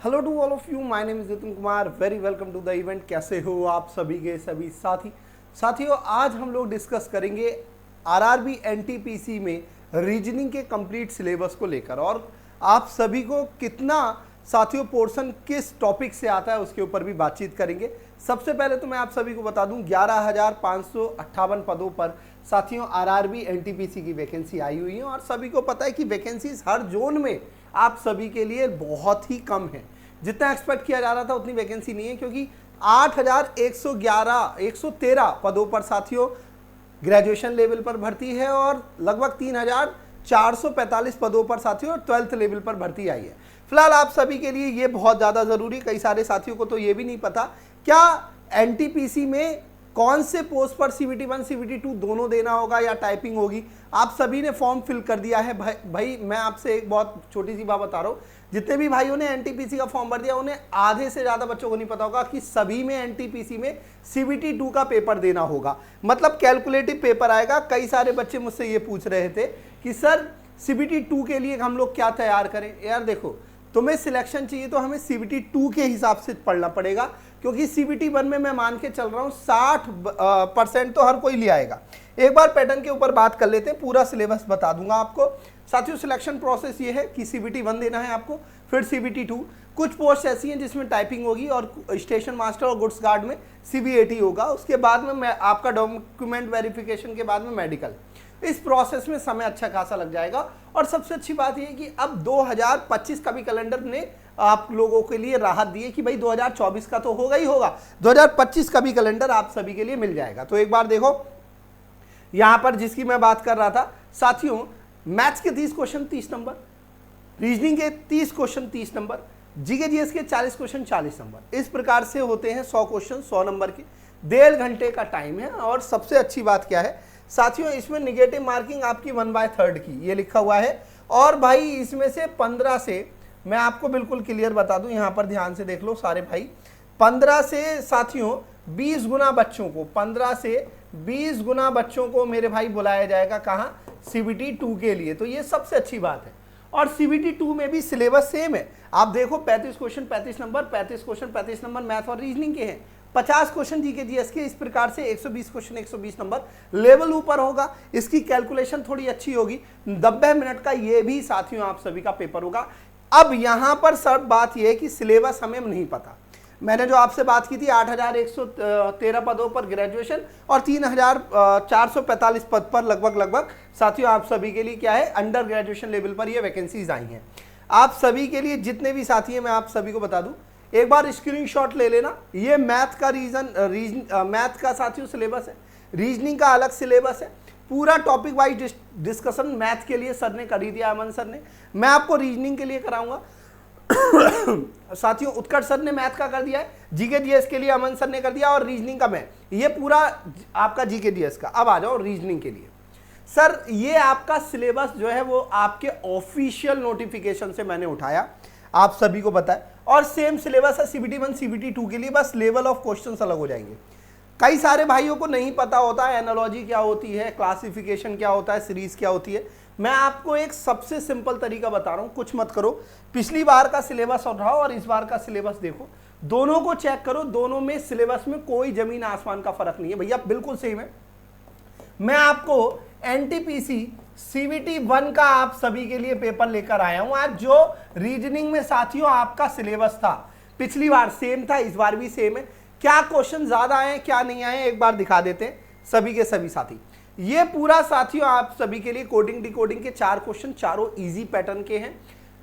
Hello to all of you, my name is Nitin Kumar. Very welcome to the event. कैसे हो आप सभी के सभी साथियों, आज हम लोग डिस्कस करेंगे आरआरबी एनटीपीसी में रीजनिंग के कंप्लीट सिलेबस को लेकर, और आप सभी को कितना साथियों पोर्शन किस टॉपिक से आता है उसके ऊपर भी बातचीत करेंगे। सबसे पहले तो मैं आप सभी को बता दूं 11,558 पदों पर साथियों आरआरबी एनटीपीसी की वैकेंसी आई हुई है, और सभी को पता है कि वैकेंसीज हर जोन में आप सभी के लिए बहुत ही कम है। जितना एक्सपेक्ट किया जा रहा था उतनी वैकेंसी नहीं है, क्योंकि 8,113 पदों पर साथियों ग्रेजुएशन लेवल पर भर्ती है, और लगभग 3,445 पदों पर साथियों 12th लेवल पर भर्ती आई है। फिलहाल आप सभी के लिए ये बहुत ज़्यादा ज़रूरी, कई सारे साथियों को तो ये भी नहीं पता क्या एनटीपीसी में कौन से पोस्ट पर CBT 1 CBT 2 दोनों देना होगा या टाइपिंग होगी। आप सभी ने फॉर्म फिल कर दिया है। भाई मैं आपसे एक बहुत छोटी सी बात बता रहा हूँ, जितने भी भाइयों ने एनटीपीसी का फॉर्म भर दिया उन्हें आधे से ज़्यादा बच्चों को नहीं पता होगा कि सभी में एनटीपीसी में CBT 2 का पेपर देना होगा, मतलब कैलकुलेटिव पेपर आएगा। कई सारे बच्चे मुझसे ये पूछ रहे थे कि सर CBT 2 के लिए हम लोग क्या तैयार करें। यार देखो, तुम्हें सिलेक्शन चाहिए तो हमें CBT 2 के हिसाब से पढ़ना पड़ेगा, क्योंकि CBT 1 में मैं मान के चल रहा हूँ 60% तो हर कोई ले आएगा। एक बार पैटर्न के ऊपर बात कर लेते हैं, पूरा सिलेबस बता दूंगा आपको। साथियों सिलेक्शन प्रोसेस ये है कि CBT 1 देना है आपको, फिर CBT 2। कुछ पोस्ट ऐसी हैं जिसमें टाइपिंग होगी, और स्टेशन मास्टर और गुड्स गार्ड में CBAT होगा। उसके बाद में आपका डॉक्यूमेंट वेरिफिकेशन के बाद में मेडिकल। इस प्रोसेस में समय अच्छा खासा लग जाएगा। और सबसे अच्छी बात यह है कि अब 2025 का भी कैलेंडर ने आप लोगों के लिए राहत दी है कि भाई 2024 का तो होगा ही होगा, 2025 का भी कैलेंडर आप सभी के लिए मिल जाएगा। तो एक बार देखो यहां पर जिसकी मैं बात कर रहा था साथियों, मैथ्स के 30 क्वेश्चन 30 नंबर, रीजनिंग के 30 क्वेश्चन 30 नंबर, जीके जीएस के 40 क्वेश्चन 40 नंबर। इस प्रकार से होते हैं 100 क्वेश्चन 100 नंबर के। 1.5 घंटे का टाइम है। और सबसे अच्छी बात क्या है साथियों, इसमें निगेटिव मार्किंग आपकी 1/3 की ये लिखा हुआ है। और भाई इसमें से 15 से मैं आपको बिल्कुल क्लियर बता दूं, यहां पर ध्यान से देख लो सारे भाई, 15 से साथियों 20 गुना बच्चों को, 15 से 20 गुना बच्चों को मेरे भाई बुलाया जाएगा। कहां? CBT 2 के लिए। तो ये सबसे अच्छी बात है। और CBT 2 में भी सिलेबस सेम है। आप देखो 35 question 35 number, 35 question 35 number math और रीजनिंग के हैं, 50 क्वेश्चन जीके जीएस के। इस प्रकार से 120 क्वेश्चन 120 नंबर, लेवल ऊपर होगा। इसकी कैलकुलेशन थोड़ी अच्छी होगी। 90 मिनट का ये भी साथियों आप सभी का पेपर होगा। अब यहां पर सब बात यह है कि सिलेबस हमें नहीं पता। मैंने जो आपसे बात की थी 8,113 पदों पर ग्रेजुएशन और 3,445 पद पर लगभग साथियों आप सभी के लिए क्या है, अंडर ग्रेजुएशन लेवल पर ये वैकेंसीज आई हैं। आप सभी के लिए जितने भी साथी हैं मैं आप सभी को बता दूं, एक बार स्क्रीनशॉट ले लेना। ये मैथ का मैथ का साथियों सिलेबस है, रीजनिंग का अलग सिलेबस है। पूरा टॉपिक वाइज डिस्कशन मैथ के लिए सर ने कर ही दिया, अमन सर ने। मैं आपको रीजनिंग के लिए कराऊंगा साथियों, उत्कर्ष सर ने मैथ का कर दिया है, जीके जीएस के लिए अमन सर ने कर दिया, और रीजनिंग का मैं, ये पूरा आपका जीके जीएस का। अब आ जाओ रीजनिंग के लिए। सर ये आपका सिलेबस जो है वो आपके ऑफिशियल नोटिफिकेशन से मैंने उठाया, आप सभी को पता है। और सेम सिलेबस है CBT 1 CBT 2 के लिए, बस लेवल ऑफ क्वेश्चंस अलग हो जाएंगे। कई सारे भाइयों को नहीं पता होता है एनालॉजी क्या होती है, क्लासिफिकेशन क्या होता है, सीरीज क्या होती है। मैं आपको एक सबसे सिंपल तरीका बता रहा हूं, कुछ मत करो, पिछली बार का सिलेबस उठाओ और इस बार का सिलेबस देखो, दोनों को चेक करो, दोनों में सिलेबस में कोई जमीन आसमान का फर्क नहीं है भैया, बिल्कुल सेम है। मैं आपको एनटीपीसी CBT 1 का आप सभी के लिए पेपर लेकर आया हूं आज, जो रीजनिंग में साथियों आपका सिलेबस था, पिछली बार सेम था, इस बार भी सेम है। क्या क्वेश्चन ज्यादा आए क्या नहीं आए एक बार दिखा देते हैं सभी के सभी साथी। ये पूरा साथियों आप सभी के लिए कोडिंग डिकोडिंग के 4 क्वेश्चन, चारों इजी पैटर्न के हैं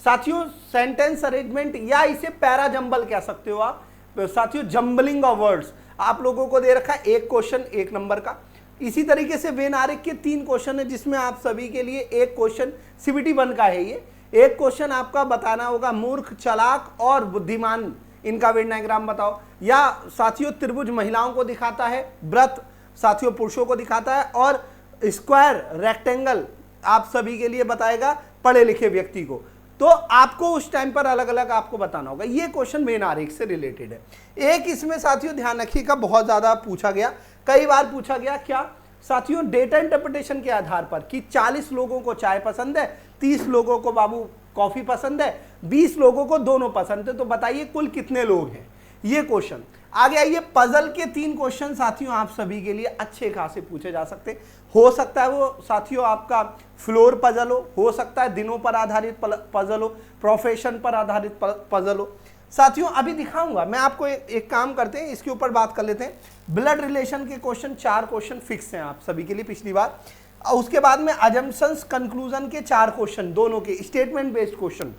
साथियों। सेंटेंस अरेंजमेंट या इसे पैरा जंबल कह सकते हो आप साथियों, जंबलिंग ऑफ वर्ड्स आप लोगों को दे रखा है, 1 क्वेश्चन 1 नंबर का। इसी तरीके से वेन आरेख के 3 क्वेश्चन है, जिसमें आप सभी के लिए 1 क्वेश्चन CBT 1 का है। ये 1 क्वेश्चन आपका बताना होगा मूर्ख, चालाक और बुद्धिमान, इनका वेन डायग्राम बताओ। या साथियों त्रिभुज महिलाओं को दिखाता है, व्रत साथियों पुरुषों को दिखाता है, और स्क्वायर रेक्टेंगल आप सभी के लिए बताएगा पढ़े लिखे व्यक्ति को। तो आपको उस टाइम पर अलग अलग आपको बताना होगा। ये क्वेश्चन मेन आरेख से रिलेटेड है। एक इसमें साथियों ध्यान रखिएगा, बहुत ज्यादा पूछा गया, कई बार पूछा गया क्या साथियों, डेटा इंटरप्रिटेशन के आधार पर कि 40 लोगों को चाय पसंद है, 30 लोगों को बाबू कॉफी पसंद है, 20 लोगों को दोनों पसंद है, तो बताइए कुल कितने लोग हैं, ये क्वेश्चन। आगे आइए, पजल के 3 क्वेश्चन साथियों आप सभी के लिए अच्छे खासे पूछे जा सकते, हो सकता है वो साथियों आपका फ्लोर पजल हो सकता है दिनों पर आधारित पजल हो, प्रोफेशन पर आधारित पजल हो। साथियों अभी दिखाऊंगा मैं आपको, एक काम करते हैं इसके ऊपर बात कर लेते हैं। ब्लड रिलेशन के क्वेश्चन 4 क्वेश्चन फिक्स हैं आप सभी के लिए पिछली बार, उसके बाद में अजम्पशंस कंक्लूजन के 4 क्वेश्चन, दोनों के स्टेटमेंट बेस्ड क्वेश्चन।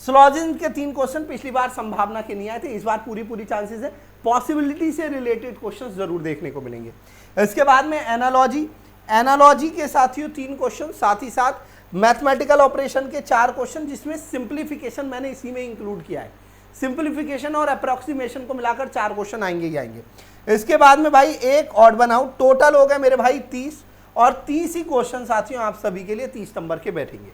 स्लॉजिन के 3 क्वेश्चन पिछली बार संभावना के नहीं आए थे, इस बार पूरी चांसेस है पॉसिबिलिटी से रिलेटेड क्वेश्चंस जरूर देखने को मिलेंगे। इसके बाद में एनालॉजी के साथियों 3 क्वेश्चन, साथ ही साथ मैथमेटिकल ऑपरेशन के 4 क्वेश्चन, जिसमें सिंप्लीफिकेशन मैंने इसी में इंक्लूड किया है। सिंप्लीफिकेशन और अप्रोक्सीमेशन को मिलाकर 4 क्वेश्चन आएंगे ही आएंगे। इसके बाद में भाई एक ऑड वन आउट, टोटल हो गए मेरे भाई 30, और 30 ही क्वेश्चन साथियों आप सभी के लिए 30 नंबर के बैठेंगे।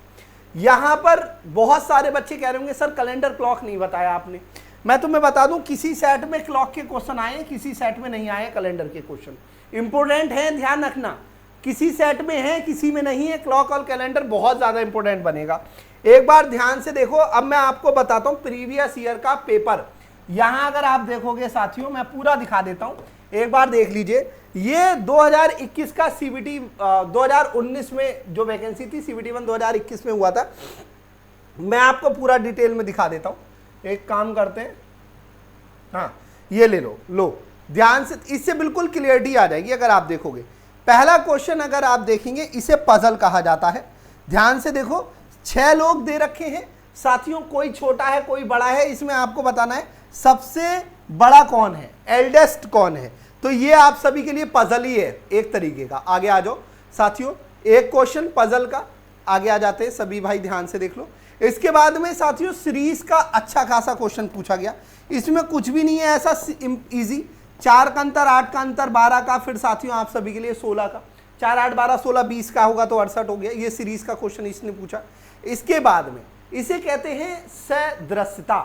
यहां पर बहुत सारे बच्चे कह रहे होंगे सर कैलेंडर क्लॉक नहीं बताया आपने। मैं तुम्हें बता दूं, किसी सेट में क्लॉक के क्वेश्चन आए, किसी सेट में नहीं आए कैलेंडर के क्वेश्चन। इंपोर्टेंट है, ध्यान रखना, किसी सेट में है किसी में नहीं है। क्लॉक और कैलेंडर बहुत ज्यादा इंपोर्टेंट बनेगा। एक बार ध्यान से देखो, अब मैं आपको बताता हूं प्रीवियस ईयर का पेपर। यहां अगर आप देखोगे साथियों, मैं पूरा दिखा देता हूं, एक बार देख लीजिए। ये 2021 का सीबीटी 2019 में जो वैकेंसी थी, सीबीटी 1 2021 में हुआ था। मैं आपको पूरा डिटेल में दिखा देता हूं। एक काम करते हैं, हाँ ये ले लो ध्यान से, इससे बिल्कुल क्लियरिटी आ जाएगी अगर आप देखोगे। पहला क्वेश्चन अगर आप देखेंगे, इसे पजल कहा जाता है। ध्यान से देखो, 6 लोग दे रखे हैं साथियों, कोई छोटा है कोई बड़ा है। इसमें आपको बताना है सबसे बड़ा कौन है, एल्डेस्ट कौन है। तो ये आप सभी के लिए पजल ही है एक तरीके का। आगे आ जाओ साथियों, एक क्वेश्चन पजल का, आगे आ जाते हैं सभी भाई, ध्यान से देख लो। इसके बाद में साथियों सीरीज का अच्छा खासा क्वेश्चन पूछा गया। इसमें कुछ भी नहीं है ऐसा इजी, 4 का अंतर, 8 का अंतर, 12 का, फिर साथियों आप सभी के लिए 16 का, 4 8 12 16 20 का होगा तो 68 हो गया। ये सीरीज का क्वेश्चन इसने पूछा। इसके बाद में इसे कहते हैं सदृशता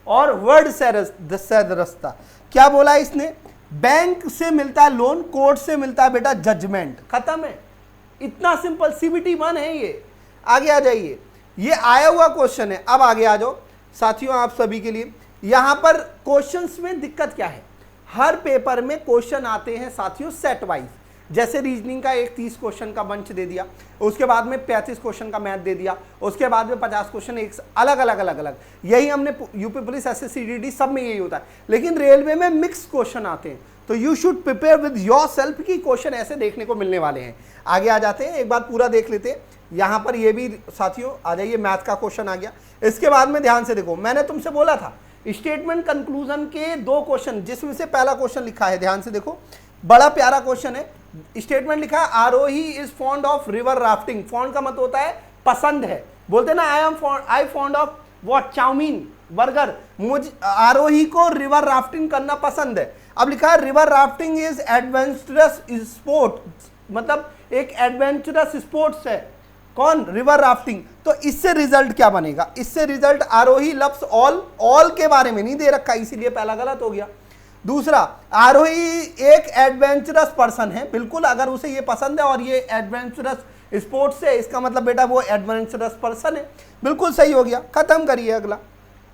और वर्ड सदृशता। क्या बोला इसने, बैंक से मिलता है लोन, कोर्ट से मिलता है बेटा जजमेंट, खत्म है, इतना सिंपल। सीबीटी 1 है ये। आगे आ जाइए, ये आया हुआ क्वेश्चन है। अब आगे आ जाओ साथियों आप सभी के लिए। यहां पर क्वेश्चंस में दिक्कत क्या है, हर पेपर में क्वेश्चन आते हैं साथियों सेट वाइज। जैसे रीजनिंग का एक 30 क्वेश्चन का बंच दे दिया, उसके बाद में 35 क्वेश्चन का मैथ दे दिया, उसके बाद में 50 क्वेश्चन एक अलग अलग। यही हमने यूपी पुलिस, एसएससी, डीडी सब में यही होता है। लेकिन रेलवे में मिक्स क्वेश्चन आते हैं, तो you should prepare with yourself की क्वेश्चन ऐसे देखने को मिलने वाले हैं। आगे आ जाते हैं, एक बार पूरा देख लेते हैं। यहां पर ये भी साथियों आ जाइए, मैथ का क्वेश्चन आ गया। इसके बाद में ध्यान से देखो, मैंने तुमसे बोला था स्टेटमेंट कंक्लूजन के 2 क्वेश्चन, जिसमें से पहला क्वेश्चन लिखा है, ध्यान से देखो, बड़ा प्यारा क्वेश्चन है। स्टेटमेंट लिखा है, Arohi is fond of river rafting. Fond का मतलब होता है पसंद है, बोलते ना I fond of what, chowmein, burger. मुझ आरोही को रिवर राफ्टिंग करना पसंद है। अब लिखा है river rafting is adventurous sport, मतलब एक एडवेंचरस स्पोर्ट्स है। कौन, रिवर राफ्टिंग। तो इससे रिजल्ट क्या बनेगा, इससे रिजल्ट आरोही लव्स ऑल के बारे में नहीं दे रखा, इसीलिए पहला गलत हो गया। दूसरा, आरोही एक एडवेंचरस पर्सन है, बिल्कुल, अगर उसे ये पसंद है और ये एडवेंचरस स्पोर्ट्स है, इसका मतलब बेटा वो एडवेंचरस पर्सन है, बिल्कुल सही हो गया। खत्म करिए अगला,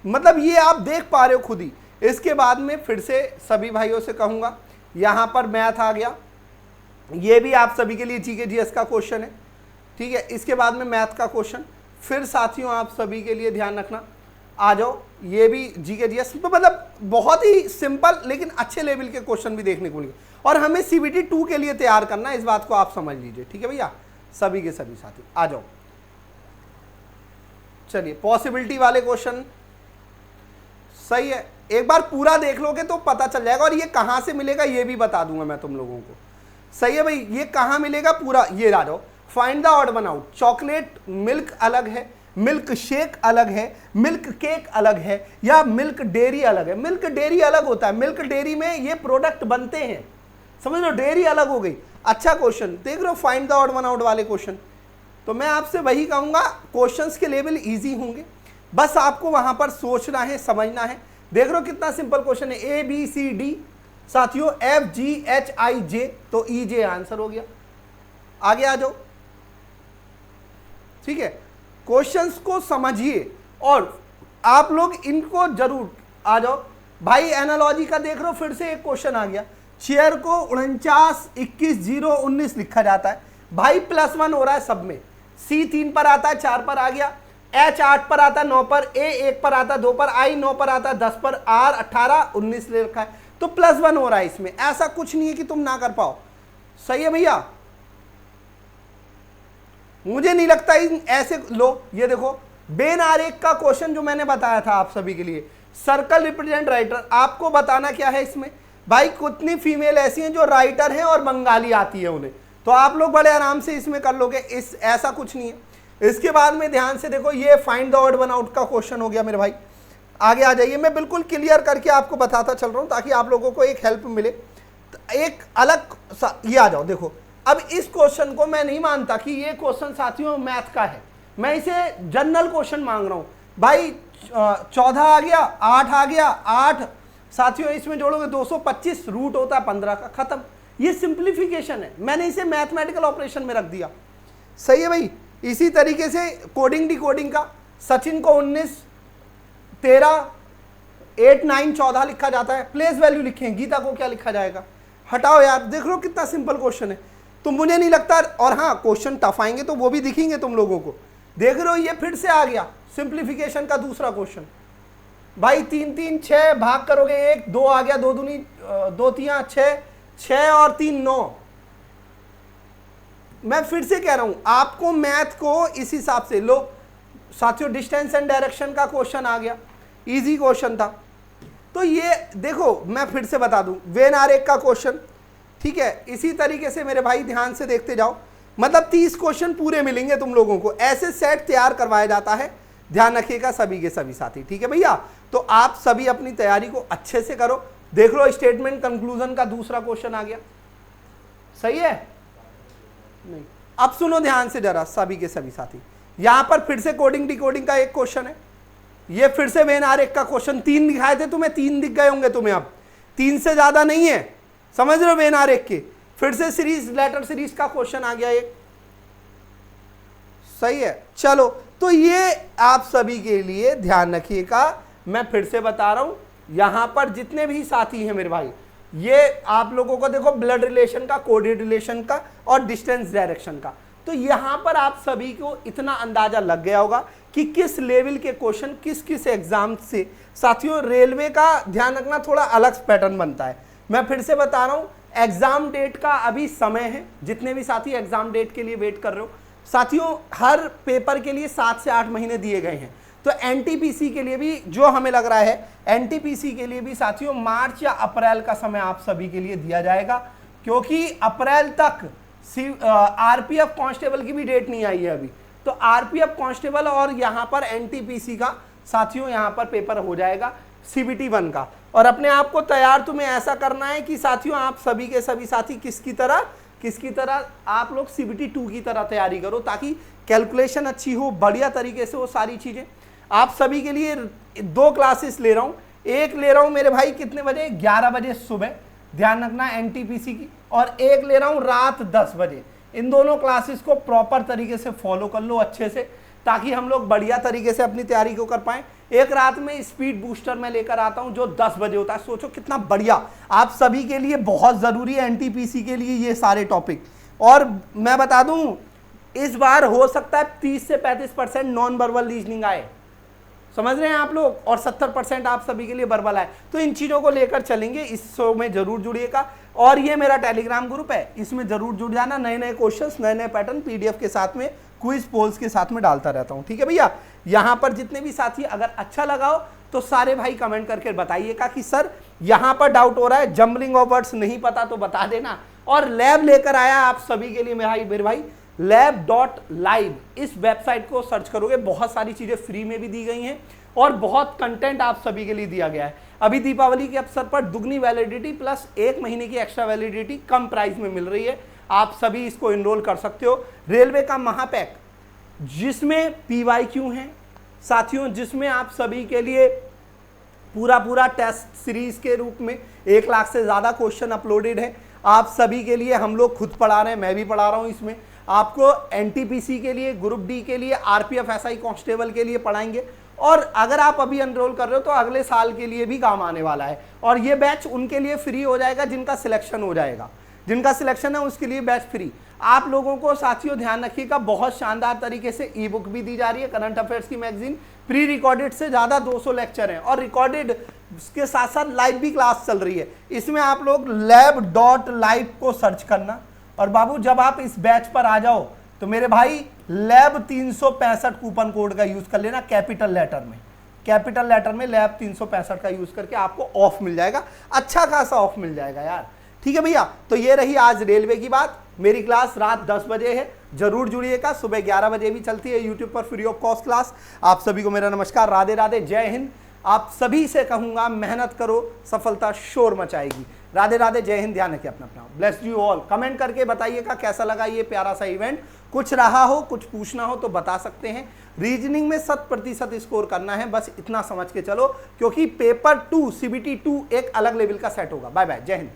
मतलब ये आप देख पा रहे हो खुद ही। इसके बाद में फिर से सभी भाइयों से कहूंगा, यहां पर मैथ आ गया, ये भी आप सभी के लिए जीके जीएस का क्वेश्चन है, ठीक है। इसके बाद में मैथ का क्वेश्चन, फिर साथियों आप सभी के लिए ध्यान रखना, आ जाओ ये भी जीके जीएस, तो मतलब बहुत ही सिंपल लेकिन अच्छे लेवल के क्वेश्चन भी देखने को मिलेंगे। और हमें सीबीटी 2 के लिए तैयार करना है, इस बात को आप समझ लीजिए, ठीक है भैया। सभी के सभी साथी आ जाओ, चलिए पॉसिबिलिटी वाले क्वेश्चन सही है, एक बार पूरा देख लोगे तो पता चल जाएगा। और ये कहां से मिलेगा ये भी बता दूंगा मैं तुम लोगों को, सही है भाई। ये कहां मिलेगा पूरा, ये आ जाओ, find the odd one out. Chocolate milk अलग है, मिल्क शेक अलग है, मिल्क केक अलग है, या मिल्क डेयरी अलग है। मिल्क डेयरी अलग होता है, मिल्क डेयरी में ये प्रोडक्ट बनते हैं, समझ लो, डेयरी अलग हो गई। अच्छा क्वेश्चन देख रहे हो, find the odd one out वाले क्वेश्चन। तो मैं आपसे वही कहूंगा, क्वेश्चंस के लेवल इजी होंगे, बस आपको वहां पर सोचना है, समझना है। देख रहे हो कितना सिंपल क्वेश्चन है, ए बी सी डी साथियों, एफ जी एच आई जे, तो ई जे आंसर हो गया। आगे आ जाओ, ठीक है। क्वेश्चंस को समझिए और आप लोग इनको जरूर आ जाओ भाई। एनालॉजी का देख रहे हो, फिर से एक क्वेश्चन आ गया, चेयर को 49 21 0 19 लिखा जाता है भाई, +1 हो रहा है सब में। C 3 पर आता है, 4 पर आ गया, H 8 पर आता है, 9 पर, A 1 पर आता है, 2 पर, I 9 पर आता है, 10 पर, R 18 19 ले रखा है, तो +1 हो रहा है इसमें। ऐसा कुछ नहीं है कि तुम ना कर पाओ, सही है भैया। मुझे नहीं लगता ऐसे लो, ये देखो बेन आरेख का क्वेश्चन जो मैंने बताया था आप सभी के लिए, सर्कल रिप्रेजेंट राइटर। आपको बताना क्या है इसमें भाई, कितनी फीमेल ऐसी हैं जो राइटर हैं और बंगाली आती है उन्हें, तो आप लोग बड़े आराम से इसमें कर लोगे, इस ऐसा कुछ नहीं है। इसके बाद में ध्यान से देखो, ये find the odd one out का क्वेश्चन हो गया मेरे भाई। आगे आ जाइए, मैं बिल्कुल क्लियर करके आपको बताता चल रहा हूं ताकि आप लोगों को एक हेल्प मिले। एक अलग ये आ जाओ, देखो अब इस क्वेश्चन को मैं नहीं मानता कि ये क्वेश्चन साथियों मैथ का है, मैं इसे जनरल क्वेश्चन मांग रहा हूं भाई। 14 आ गया, 8 आ गया, 8 साथियों इसमें जोड़ोगे 225, रूट होता है 15 का, खत्म। ये सिंप्लीफिकेशन है, मैंने इसे मैथमेटिकल ऑपरेशन में रख दिया, सही है भाई। इसी तरीके से कोडिंग डिकोडिंग का, सचिन को 19 13 8 9 14 लिखा जाता है, प्लेस वैल्यू लिखें, गीता को क्या लिखा जाएगा, हटाओ यार। देख लो कितना सिंपल क्वेश्चन है, तो मुझे नहीं लगता। और हाँ, क्वेश्चन टफ आएंगे तो वो भी दिखेंगे तुम लोगों को। देख रहे हो ये फिर से आ गया सिंप्लीफिकेशन का दूसरा क्वेश्चन भाई। 3 3 6 भाग करोगे 1 2 आ गया, 2 दूनी 2 3 6 6 और 3 9। मैं फिर से कह रहा हूं आपको मैथ को इस हिसाब से लो साथियों। डिस्टेंस एंड डायरेक्शन का क्वेश्चन आ गया, इजी क्वेश्चन था। तो ये देखो मैं फिर से बता दूं, वेन आरेख का क्वेश्चन, ठीक है। इसी तरीके से मेरे भाई ध्यान से देखते जाओ, मतलब 30 क्वेश्चन पूरे मिलेंगे तुम लोगों को, ऐसे सेट तैयार करवाया जाता है। ध्यान रखिएगा सभी के सभी साथी, ठीक है भैया। तो आप सभी अपनी तैयारी को अच्छे से करो। देख लो स्टेटमेंट कंक्लूजन का दूसरा क्वेश्चन आ गया, सही है नहीं। अब सुनो ध्यान से जरा सभी के सभी साथी, यहां पर फिर से कोडिंग डिकोडिंग का एक क्वेश्चन है। ये फिर से वेन आरेख का क्वेश्चन, 3 दिखाए थे तुम्हें, 3 दिख गए होंगे तुम्हें, अब 3 से ज्यादा नहीं है, समझ रहे हो वेन आरेख के। फिर से सीरीज लेटर सीरीज का क्वेश्चन आ गया एक, सही है। चलो तो ये आप सभी के लिए ध्यान रखिएगा, मैं फिर से बता रहा हूं, यहां पर जितने भी साथी हैं मेरे भाई, ये आप लोगों को देखो ब्लड रिलेशन का, कोडेड रिलेशन का और डिस्टेंस डायरेक्शन का। तो यहां पर आप सभी को इतना अंदाजा लग गया होगा कि किस लेवल के क्वेश्चन किस किस एग्जाम से। साथियों रेलवे का ध्यान रखना, थोड़ा अलग पैटर्न बनता है। मैं फिर से बता रहा हूं, एग्जाम डेट का अभी समय है, जितने भी साथी एग्जाम डेट के लिए वेट कर रहे हो साथियों, हर पेपर के लिए 7 से 8 महीने दिए गए हैं। तो एनटीपीसी के लिए भी जो हमें लग रहा है, एनटीपीसी के लिए भी साथियों मार्च या अप्रैल का समय आप सभी के लिए दिया जाएगा, क्योंकि अप्रैल तक आरपीएफ कांस्टेबल की भी डेट नहीं आई है अभी। तो आरपीएफ कांस्टेबल और यहां पर एनटीपीसी का साथियों यहां पर पेपर हो जाएगा सीबीटी 1 का। और अपने आप को तैयार तुम्हें ऐसा करना है कि साथियों आप सभी के सभी साथी किसकी तरह आप लोग सीबीटी 2 की तरह तैयारी करो, ताकि कैलकुलेशन अच्छी हो, बढ़िया तरीके से वो सारी चीजें। आप सभी के लिए 2 क्लासेस ले रहा हूं, एक ले रहा हूं मेरे भाई कितने बजे, 11 बजे सुबह, ध्यान रखना एनटीपीसी की, और एक ले रहा हूं रात 10 बजे। इन दोनों क्लासेस को प्रॉपर तरीके से फॉलो कर लो अच्छे से, ताकि हम लोग बढ़िया तरीके से अपनी तैयारी को कर पाएं। एक रात में स्पीड बूस्टर मैं लेकर आता हूं जो 10 बजे होता है, सोचो कितना बढ़िया, आप सभी के लिए बहुत जरूरी है एनटीपीसी के लिए ये सारे टॉपिक। और मैं बता दूं इस बार हो सकता है 30 से 35% नॉन वर्बल रीजनिंग आए, समझ रहे हैं आप लोग, और 70% आप सभी के लिए वर्बल आए। तो इन चीजों को लेकर चलेंगे, इस शो में जरूर जुड़िएगा। और ये मेरा टेलीग्राम ग्रुप है, इसमें जरूर जुड़ जाना, नए नए क्वेश्चंस, नए नए पैटर्न पीडीएफ के साथ में, क्विज पोल्स के साथ में डालता रहता हूं, ठीक है भैया। यहां पर जितने भी साथी अगर अच्छा लगा हो तो सारे भाई कमेंट करके बताइएगा कि सर यहां पर डाउट हो रहा है, जंबलिंग ऑफ वर्ड्स नहीं पता तो बता देना। और लैब लेकर आया आप सभी के लिए मेरे भाई lab.live, इस वेबसाइट को सर्च करोगे, बहुत सारी चीजें फ्री में भी दी गई हैं और बहुत कंटेंट आप सभी के लिए दिया गया है। अभी दीपावली के अवसर पर दुगनी वैलिडिटी प्लस 1 महीने की एक्स्ट्रा वैलिडिटी कम प्राइस में मिल रही है, आप सभी इसको इनरोल कर सकते हो। रेलवे का महापैक जिसमें PYQ है साथियों, जिसमें आप सभी के लिए पूरा टेस्ट सीरीज के रूप में 1 लाख से ज्यादा क्वेश्चन अपलोडेड है। आप सभी के लिए हम लोग खुद पढ़ा रहे हैं, मैं भी पढ़ा रहा हूं इसमें। आपको एनटीपीसी के लिए, ग्रुप डी के लिए, आरपीएफ एसआई कांस्टेबल के लिए पढ़ाएंगे। और अगर आप अभी एनरोल कर रहे हो तो अगले साल के लिए भी काम आने वाला है। और ये बैच उनके लिए फ्री हो जाएगा जिनका सिलेक्शन हो जाएगा, जिनका सिलेक्शन है उसके लिए बैच फ्री। आप लोगों को साथियों ध्यान रखिएगा, बहुत शानदार तरीके से ई बुक भी दी जा रही है, करंट अफेयर्स की मैगजीन, प्री रिकॉर्डेड से ज़्यादा 200 लेक्चर हैं और रिकॉर्डेड के साथ साथ लाइव भी क्लास चल रही है। इसमें आप लोग lab.live को सर्च करना और बाबू जब आप इस बैच पर आ जाओ तो मेरे भाई लैब 365 कूपन कोड का यूज कर लेना, कैपिटल लेटर में लैब 365 का यूज करके आपको ऑफ मिल जाएगा, अच्छा खासा ऑफ मिल जाएगा यार। ठीक है भैया, तो ये रही आज रेलवे की बात। मेरी क्लास रात 10 बजे है, जरूर जुड़िएगा। सुबह 11 बजे भी चलती है यूट्यूब पर फ्री ऑफ कॉस्ट क्लास। आप सभी को मेरा नमस्कार, राधे राधे, जय हिंद। आप सभी से कहूंगा मेहनत करो, सफलता शोर मचाएगी। राधे राधे, जय हिंद, ध्यान रखिए अपना। Bless you all. कमेंट करके बताइएगा कैसा लगा ये प्यारा सा इवेंट। कुछ रहा हो, कुछ पूछना हो तो बता सकते हैं। रीजनिंग में 100% स्कोर करना है, बस इतना समझ के चलो, क्योंकि पेपर 2 CBT 2 एक अलग लेवल का सेट होगा। बाय बाय, जय हिंद।